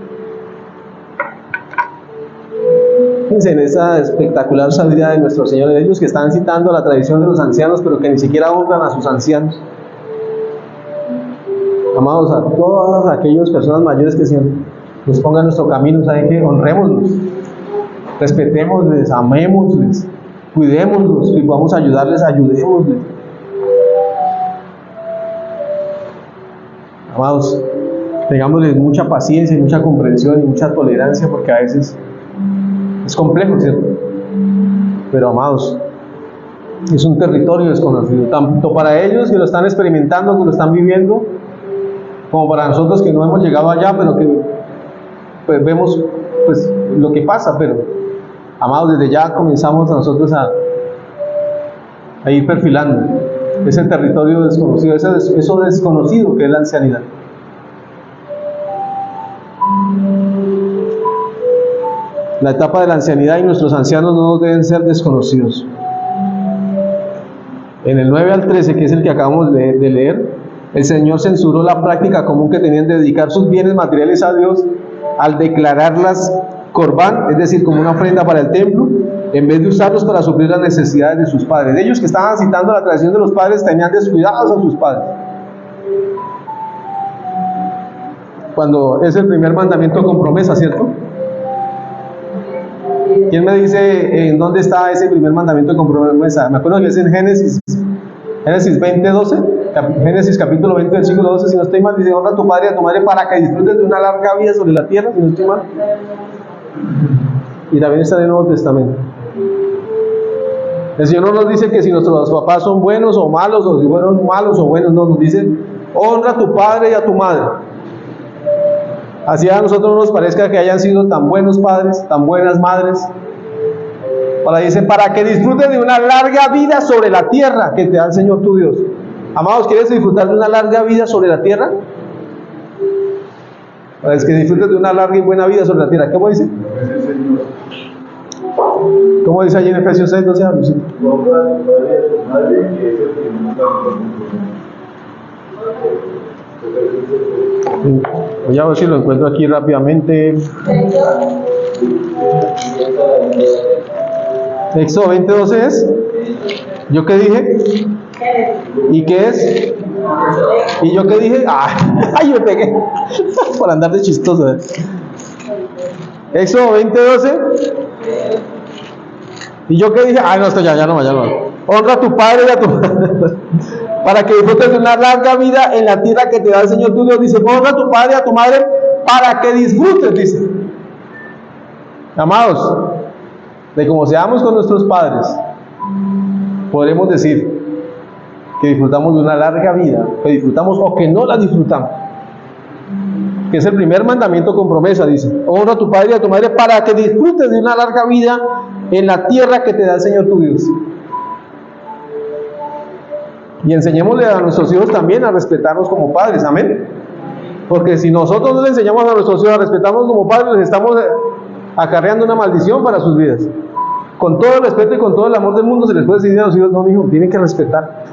Fíjense en esa espectacular sabiduría de nuestro Señor. Ellos que están citando la tradición de los ancianos, pero que ni siquiera honran a sus ancianos. Amados, a todas aquellas personas mayores que el Señor nos ponga en nuestro camino, saben que honrémoslos, respetémosles, amémosles, cuidémoslos, y podamos ayudarles, ayudémosles. Amados, tengámosles mucha paciencia y mucha comprensión y mucha tolerancia, porque a veces es complejo, ¿cierto? Pero, amados, es un territorio desconocido, tanto para ellos que lo están experimentando, que lo están viviendo, como para nosotros que no hemos llegado allá, pero que pues, vemos pues, lo que pasa. Pero, amados, desde ya comenzamos nosotros a ir perfilando ese territorio desconocido, eso desconocido que es la ancianidad. La etapa de la ancianidad y nuestros ancianos no deben ser desconocidos. En el 9 al 13, que es el que acabamos de leer, el Señor censuró la práctica común que tenían de dedicar sus bienes materiales a Dios al declararlas corbán, es decir, como una ofrenda para el templo, en vez de usarlos para suplir las necesidades de sus padres. Ellos que estaban citando la tradición de los padres tenían descuidados a sus padres. Cuando es el primer mandamiento con promesa, ¿cierto? ¿Quién me dice en dónde está ese primer mandamiento con promesa? Me acuerdo que es en Génesis 20:12, Génesis capítulo 20, versículo 12, si no estoy mal, dice: honra a tu padre y a tu madre para que disfrutes de una larga vida sobre la tierra, si no estoy mal. Y también está en el Nuevo Testamento. El Señor no nos dice que si nuestros papás son buenos o malos, o si fueron malos o buenos, no, nos dice: honra a tu padre y a tu madre. Así a nosotros no nos parezca que hayan sido tan buenos padres, tan buenas madres. Dice: para que disfrutes de una larga vida sobre la tierra que te da el Señor tu Dios. Amados, ¿quieres disfrutar de una larga vida sobre la tierra? Para que disfrutes de una larga y buena vida sobre la tierra. ¿Cómo dice? ¿Cómo dice allí en Efesios 6, 12 años? Voy a ver si lo encuentro aquí rápidamente. Éxodo 20:12 es. ¿Yo qué dije? ¿Y qué es? ¿Y yo qué dije? ¡Ay, me pegué! Por andar de chistoso. Éxodo 20:12. ¿Y yo qué dije? No, esto ya no. Honra a tu padre y a tu madre para que disfrutes de una larga vida en la tierra que te da el Señor tu Dios. Dice: honra a tu padre y a tu madre para que disfrutes, dice. Amados, de como seamos con nuestros padres, podremos decir que disfrutamos de una larga vida, que disfrutamos o que no la disfrutamos. Que es el primer mandamiento con promesa, dice: honra a tu padre y a tu madre para que disfrutes de una larga vida en la tierra que te da el Señor tu Dios. Y enseñémosle a nuestros hijos también a respetarnos como padres, amén. Porque si nosotros no le enseñamos a nuestros hijos a respetarnos como padres, les estamos acarreando una maldición para sus vidas. Con todo el respeto y con todo el amor del mundo se les puede decir a los hijos: no, hijo, tienen que respetar.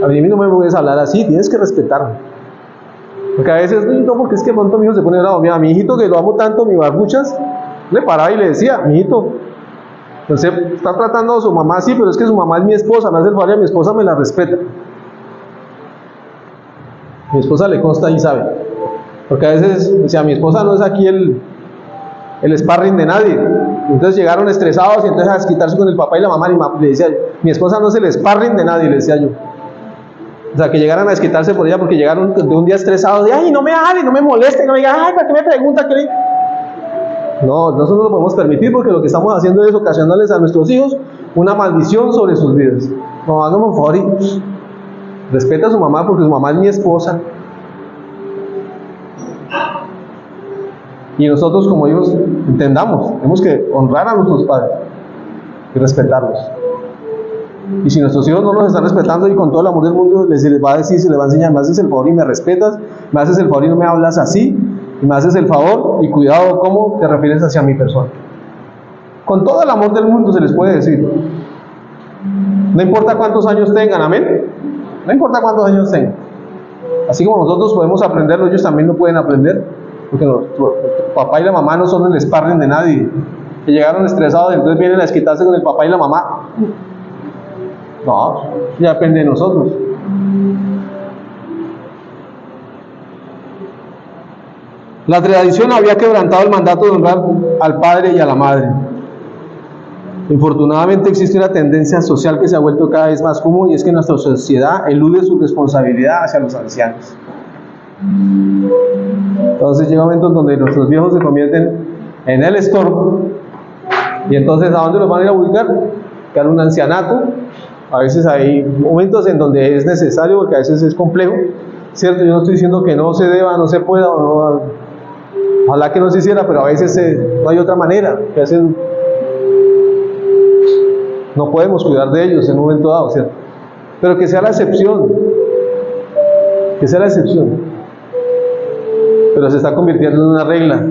A mí no me puedes hablar así, tienes que respetarme. Porque a veces, no, porque es que pronto mi hijo se pone bravo. Mira, mi hijito que lo amo tanto, mi barbuchas, le paraba y le decía: mi hijito, usted está tratando a su mamá así, pero es que su mamá es mi esposa, me hace el favor, y mi esposa me la respeta. Mi esposa le consta y sabe. Porque a veces, o sea, mi esposa no es aquí el sparring de nadie. Entonces llegaron estresados y entonces a desquitarse con el papá y la mamá. Y le decía yo, mi esposa no es el sparring de nadie, le decía yo. O sea, que llegaran a desquitarse por ella porque llegaron de un día estresados. De, ay, no me hable, no me moleste, no me digan, ay, ¿para qué me pregunta? No, nosotros no lo podemos permitir porque lo que estamos haciendo es ocasionarles a nuestros hijos una maldición sobre sus vidas. No, hagamos un favor y respeta a su mamá porque su mamá es mi esposa. Y nosotros como hijos entendamos, tenemos que honrar a nuestros padres y respetarlos. Y si nuestros hijos no los están respetando y con todo el amor del mundo les va a decir, se les va a enseñar, me haces el favor y me respetas, me haces el favor y no me hablas así, y me haces el favor y cuidado cómo te refieres hacia mi persona. Con todo el amor del mundo se les puede decir. No importa cuántos años tengan, amén. No importa cuántos años tengan. Así como nosotros podemos aprenderlo, ellos también lo pueden aprender. Porque el papá y la mamá no son el sparring de nadie. Que llegaron estresados y entonces vienen a desquitarse con el papá y la mamá. No, ya depende de nosotros. La tradición había quebrantado el mandato de honrar al padre y a la madre. Infortunadamente existe una tendencia social que se ha vuelto cada vez más común y es que nuestra sociedad elude su responsabilidad hacia los ancianos. Entonces llega un momento en donde nuestros viejos se convierten en el estorbo y entonces ¿a dónde los van a ir a ubicar? Que a un ancianato. A veces hay momentos en donde es necesario porque a veces es complejo, ¿cierto? Yo no estoy diciendo que no se deba, no se pueda o no, ojalá que no se hiciera, pero a veces no hay otra manera, que a veces no podemos cuidar de ellos en un momento dado, ¿cierto? Pero que sea la excepción, que sea la excepción. Pero se está convirtiendo en una regla.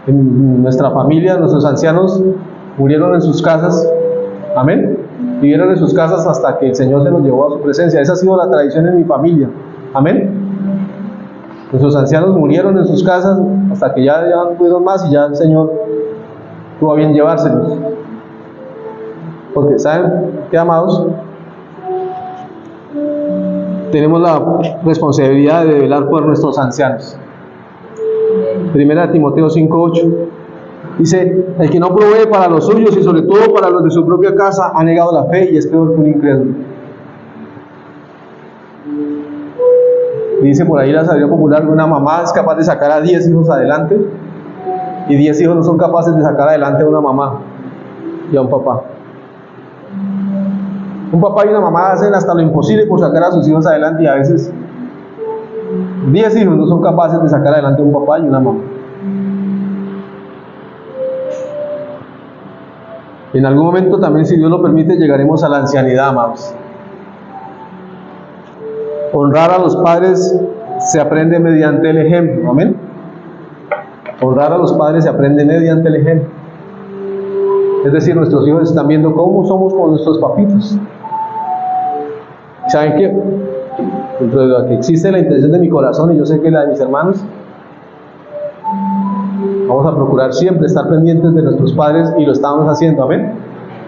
En nuestra familia, nuestros ancianos murieron en sus casas, amén, vivieron en sus casas hasta que el Señor se los llevó a su presencia. Esa ha sido la tradición en mi familia, amén. Nuestros ancianos murieron en sus casas hasta que ya no pudieron más y ya el Señor tuvo a bien llevárselos. Porque ¿saben qué, amados? Tenemos la responsabilidad de velar por nuestros ancianos. Primera de Timoteo 5:8 dice, el que no provee para los suyos y sobre todo para los de su propia casa ha negado la fe y es peor que un incrédulo. Dice por ahí la sabiduría popular que una mamá es capaz de sacar a 10 hijos adelante y 10 hijos no son capaces de sacar adelante a una mamá y a un papá. Un papá y una mamá hacen hasta lo imposible por sacar a sus hijos adelante y a veces 10 hijos no son capaces de sacar adelante a un papá y una mamá. En algún momento también, si Dios lo permite, llegaremos a la ancianidad, amados. Honrar a los padres se aprende mediante el ejemplo, amén. Honrar a los padres se aprende mediante el ejemplo. Es decir, nuestros hijos están viendo cómo somos con nuestros papitos. ¿Saben qué? Dentro de lo que existe la intención de mi corazón y yo sé que la de mis hermanos, vamos a procurar siempre estar pendientes de nuestros padres y lo estamos haciendo, amén.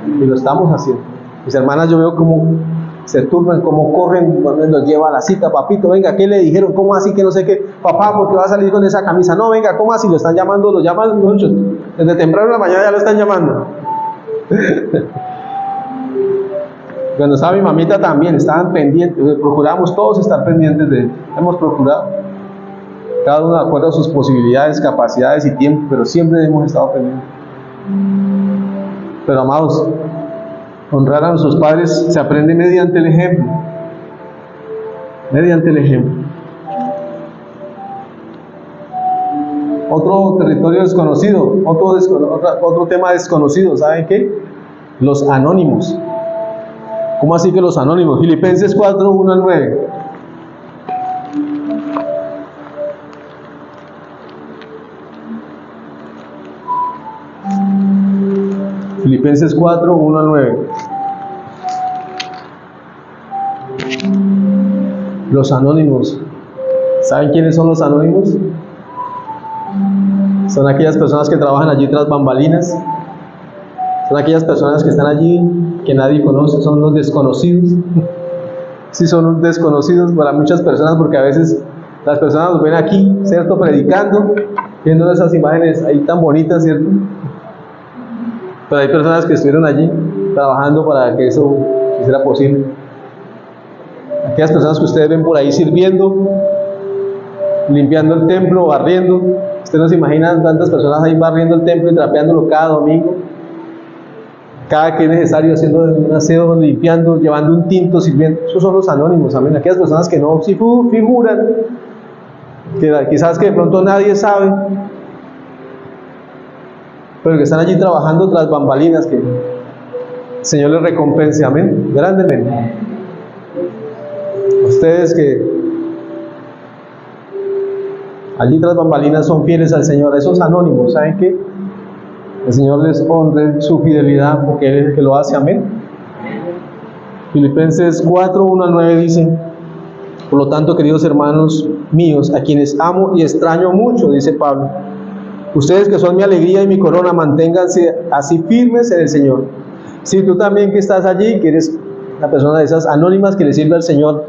Y lo estamos haciendo. Mis hermanas, yo veo cómo se turban, cómo corren, donde los lleva a la cita, papito, venga, ¿qué le dijeron? ¿Cómo así que no sé qué? Papá, ¿por qué va a salir con esa camisa? No, venga, ¿cómo así? Lo están llamando, lo llaman muchos. Desde temprano en la mañana ya lo están llamando. Cuando estaba mi mamita también, estaban pendientes, procuramos todos estar pendientes de él. Hemos procurado, cada uno de acuerdo a sus posibilidades, capacidades y tiempo, pero siempre hemos estado pendientes. Pero amados, honrar a nuestros padres se aprende mediante el ejemplo. Mediante el ejemplo. Otro territorio desconocido, otro tema desconocido, ¿saben qué? Los anónimos. ¿Cómo así que los anónimos? Filipenses 4, 1 al 9. Filipenses 4, 1 al 9. Los anónimos. ¿Saben quiénes son los anónimos? Son aquellas personas que trabajan allí tras bambalinas. Son aquellas personas que están allí, que nadie conoce, son los desconocidos. sí son desconocidos para muchas personas, porque a veces las personas nos ven aquí, ¿cierto? Predicando, viendo esas imágenes ahí tan bonitas, ¿cierto? Pero hay personas que estuvieron allí trabajando para que eso hiciera posible. Aquellas personas que ustedes ven por ahí sirviendo, limpiando el templo, barriendo. Ustedes no se imaginan tantas personas ahí barriendo el templo y trapeándolo cada domingo, cada que es necesario, haciendo un aseo, limpiando, llevando un tinto, sirviendo. Esos son los anónimos, amén. Aquellas personas que no figuran, que quizás que de pronto nadie sabe, pero que están allí trabajando tras bambalinas, que el Señor les recompense, amén, grandemente. Ustedes que allí tras bambalinas son fieles al Señor, esos anónimos, ¿saben qué? El Señor les honre su fidelidad, porque Él es el que lo hace, amén. Filipenses 4, 1 al 9 dice: por lo tanto, queridos hermanos míos, a quienes amo y extraño mucho, dice Pablo, ustedes que son mi alegría y mi corona, manténganse así firmes en el Señor. Si tú también que estás allí, que eres una persona de esas anónimas que le sirve al Señor,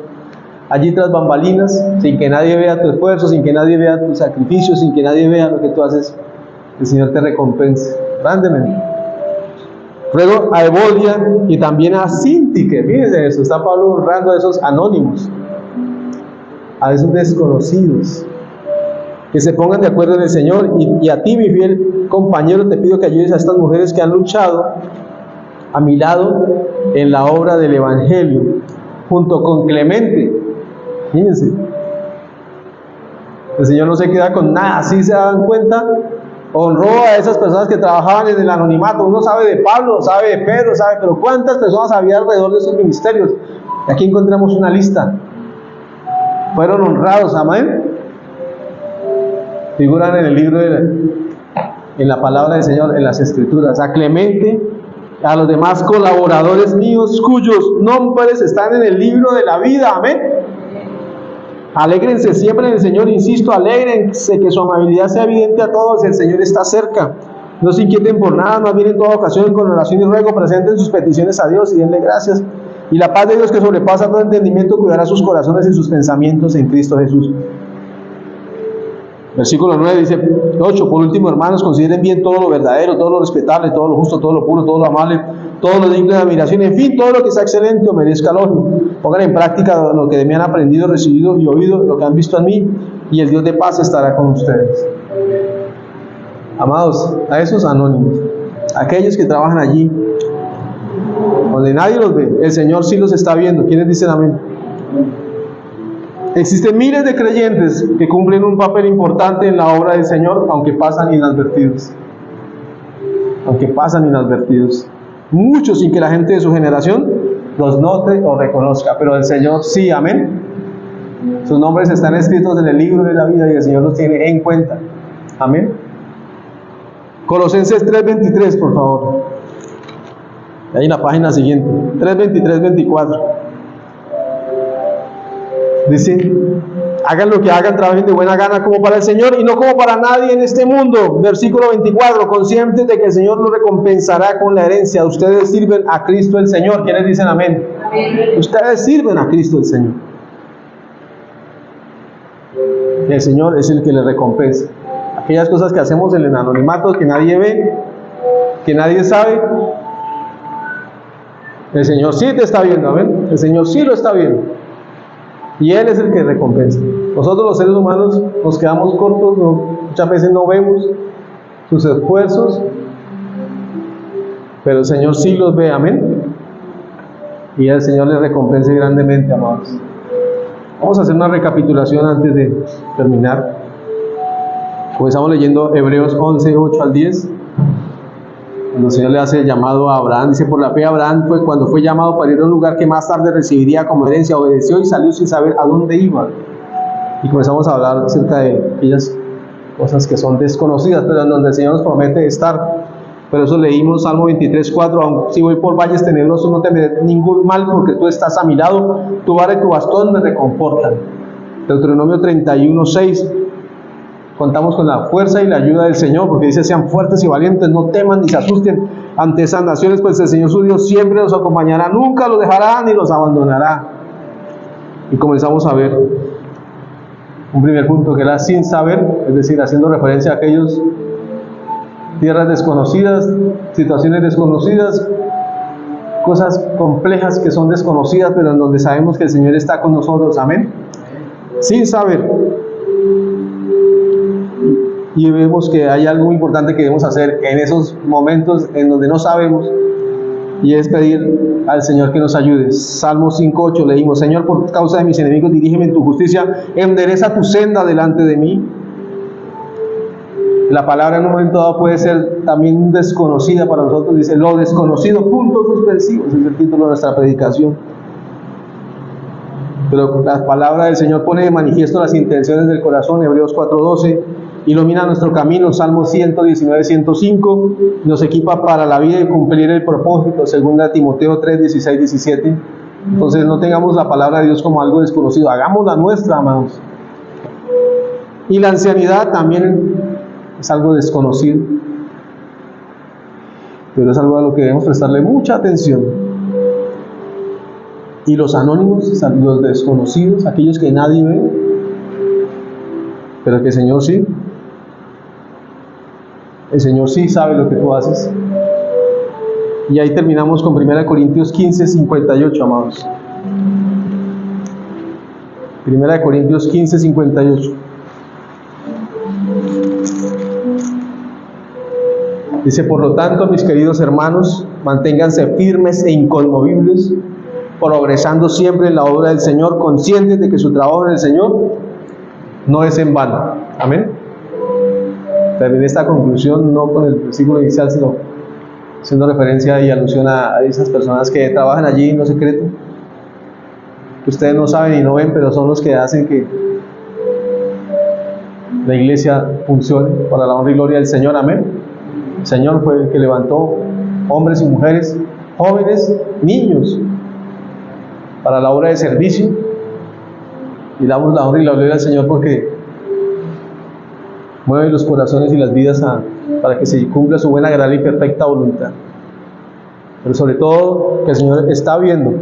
allí tras bambalinas, sin que nadie vea tu esfuerzo, sin que nadie vea tu sacrificio, sin que nadie vea lo que tú haces, el Señor te recompense grandemente. Ruego a Evodia y también a Síntique, fíjense eso, está Pablo honrando a esos anónimos, a esos desconocidos, que se pongan de acuerdo en el Señor. Y a ti, mi fiel compañero, te pido que ayudes a estas mujeres que han luchado a mi lado en la obra del Evangelio, junto con Clemente. Fíjense, el Señor no se queda con nada, así se dan cuenta. Honró a esas personas que trabajaban en el anonimato. Uno sabe de Pablo, sabe de Pedro, sabe, pero ¿cuántas personas había alrededor de esos ministerios? Aquí encontramos una lista. Fueron honrados, amén. Figuran en el libro, en la palabra del Señor, en las Escrituras. A Clemente, a los demás colaboradores míos, cuyos nombres están en el libro de la vida, amén. Alégrense siempre en el Señor, insisto, alégrense, que su amabilidad sea evidente a todos, el Señor está cerca. No se inquieten por nada, más bien en toda ocasión, con oración y ruego, presenten sus peticiones a Dios y denle gracias. Y la paz de Dios, que sobrepasa todo entendimiento, cuidará sus corazones y sus pensamientos en Cristo Jesús. Versículo 9 dice, 8, por último, hermanos, consideren bien todo lo verdadero, todo lo respetable, todo lo justo, todo lo puro, todo lo amable, todo lo digno de admiración, en fin, todo lo que sea excelente o merezca elogio. Pongan en práctica lo que de mí han aprendido, recibido y oído, lo que han visto en mí, y el Dios de paz estará con ustedes. Amados, a esos anónimos, aquellos que trabajan allí, donde nadie los ve, el Señor sí los está viendo. ¿Quiénes dicen amén? Existen miles de creyentes que cumplen un papel importante en la obra del Señor, aunque pasan inadvertidos. Aunque pasan inadvertidos. Muchos sin que la gente de su generación los note o reconozca, pero el Señor sí, amén. Sus nombres están escritos en el libro de la vida y el Señor los tiene en cuenta. Amén. Colosenses 3:23, por favor. Ahí en la página siguiente, 3:23-24. Dice, hagan lo que hagan, trabajen de buena gana como para el Señor y no como para nadie en este mundo. Versículo 24, conscientes de que el Señor los recompensará con la herencia. Ustedes sirven a Cristo el Señor. ¿Quiénes dicen amén? Amén. Ustedes sirven a Cristo el Señor. Y el Señor es el que les recompensa. Aquellas cosas que hacemos en el anonimato, que nadie ve, que nadie sabe, el Señor sí te está viendo, amén. El Señor sí lo está viendo. Y Él es el que recompensa. Nosotros los seres humanos nos quedamos cortos, muchas veces no vemos sus esfuerzos, pero el Señor sí los ve, amén. Y el Señor les recompense grandemente, amados. Vamos a hacer una recapitulación antes de terminar. Comenzamos leyendo Hebreos 11, 8 al 10. Cuando el Señor le hace el llamado a Abraham, dice, por la fe Abraham cuando fue llamado para ir a un lugar que más tarde recibiría como herencia, obedeció y salió sin saber a dónde iba. Y comenzamos a hablar acerca de aquellas cosas que son desconocidas, pero en donde el Señor nos promete estar. Por eso leímos Salmo 23:4, aunque si voy por valles tenebrosos no temeré ningún mal, porque tú estás a mi lado, tu vara y tu bastón me reconfortan. Deuteronomio 31:6. Contamos con la fuerza y la ayuda del Señor, porque dice, sean fuertes y valientes, no teman ni se asusten ante esas naciones, pues el Señor su Dios siempre los acompañará, nunca los dejará ni los abandonará. y comenzamos a ver un primer punto que era sin saber, es decir, haciendo referencia a aquellos tierras desconocidas, situaciones desconocidas, cosas complejas que son desconocidas, pero en donde sabemos que el Señor está con nosotros, amén. Sin saber. Y vemos que hay algo muy importante que debemos hacer en esos momentos en donde no sabemos, y es pedir al Señor que nos ayude. Salmo 5:8 leímos: Señor, por causa de mis enemigos, dirígeme en tu justicia, endereza tu senda delante de mí. La palabra en un momento dado puede ser también desconocida para nosotros. Dice, lo desconocido, puntos suspensivos, es el título de nuestra predicación. Pero la palabra del Señor pone de manifiesto las intenciones del corazón, Hebreos 4:12, ilumina nuestro camino, Salmo 119:105, nos equipa para la vida y cumplir el propósito, 2 Timoteo 3:16-17. Entonces no tengamos la palabra de Dios como algo desconocido, hagámosla nuestra, amados. Y la ancianidad también es algo desconocido, pero es algo a lo que debemos prestarle mucha atención. Y los anónimos, los desconocidos, aquellos que nadie ve, pero que el Señor sí. El Señor sí sabe lo que tú haces. Y ahí terminamos con 1 Corintios 15:58, amados. 1 Corintios 15:58. Dice, por lo tanto, mis queridos hermanos, manténganse firmes e inconmovibles, progresando siempre en la obra del Señor, conscientes de que su trabajo en el Señor no es en vano. Amén. Terminé esta conclusión no con el versículo inicial, sino haciendo referencia y alusión a esas personas que trabajan allí en lo secreto, que ustedes no saben y no ven, pero son los que hacen que la iglesia funcione para la honra y gloria del Señor. Amén. El Señor fue el que levantó hombres y mujeres, jóvenes, niños, para la obra de servicio, y damos la honra y la gloria al Señor porque mueve los corazones y las vidas para que se cumpla su buena, agradable y perfecta voluntad. Pero sobre todo que el Señor está viendo.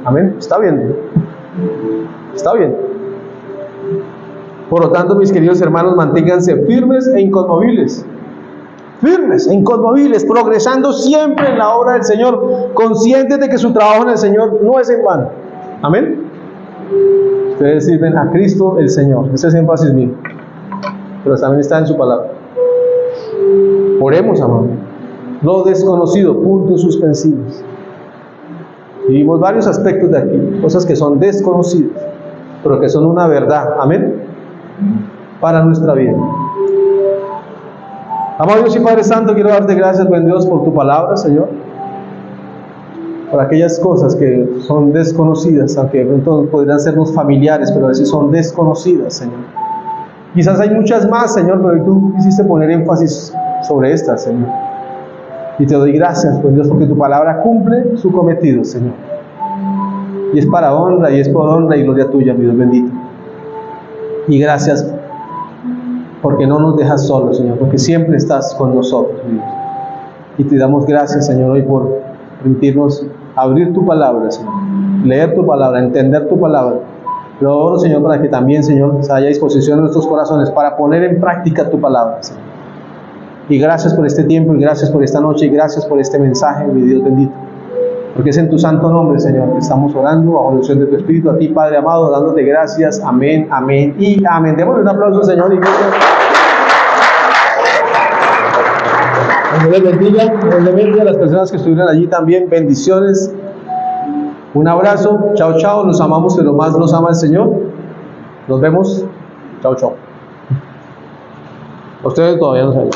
Amén. Está viendo. Está viendo. Por lo tanto, mis queridos hermanos, manténganse firmes e inconmovibles. Firmes e inconmovibles, progresando siempre en la obra del Señor, conscientes de que su trabajo en el Señor no es en vano. Amén. Ustedes sirven a Cristo el Señor. Ese es énfasis mío, pero también está en su palabra. Oremos, amados. Lo desconocido, puntos suspensivos. Y vimos varios aspectos de aquí, cosas que son desconocidas, pero que son una verdad. Amén. Para nuestra vida. Amado Dios y Padre Santo, quiero darte gracias, buen Dios, por tu palabra, Señor. Por aquellas cosas que son desconocidas, aunque entonces podrían sernos familiares, pero a veces son desconocidas, Señor. Quizás hay muchas más, Señor, pero tú quisiste poner énfasis sobre estas, Señor. Y te doy gracias, buen Dios, porque tu palabra cumple su cometido, Señor. Y es para honra, y es por honra y gloria tuya, mi Dios bendito. Y gracias porque no nos dejas solos, Señor, porque siempre estás con nosotros, Dios. Y te damos gracias, Señor, hoy por permitirnos abrir tu palabra, Señor, leer tu palabra, entender tu palabra. Pero oro, Señor, para que también, Señor, haya disposición en nuestros corazones para poner en práctica tu palabra, Señor. Y gracias por este tiempo, y gracias por esta noche, y gracias por este mensaje, mi Dios bendito. Porque es en tu santo nombre, Señor, que estamos orando bajo la unción de tu Espíritu, a ti, Padre amado, dándote gracias. Amén, amén y amén. Démosle un aplauso, Señor, y Dios les bendiga. Dios les bendiga a las personas que estuvieron allí también. Bendiciones. Un abrazo. Chao, chao. Nos amamos, pero más nos ama el Señor. Nos vemos. Chao, chao. Ustedes todavía no saben.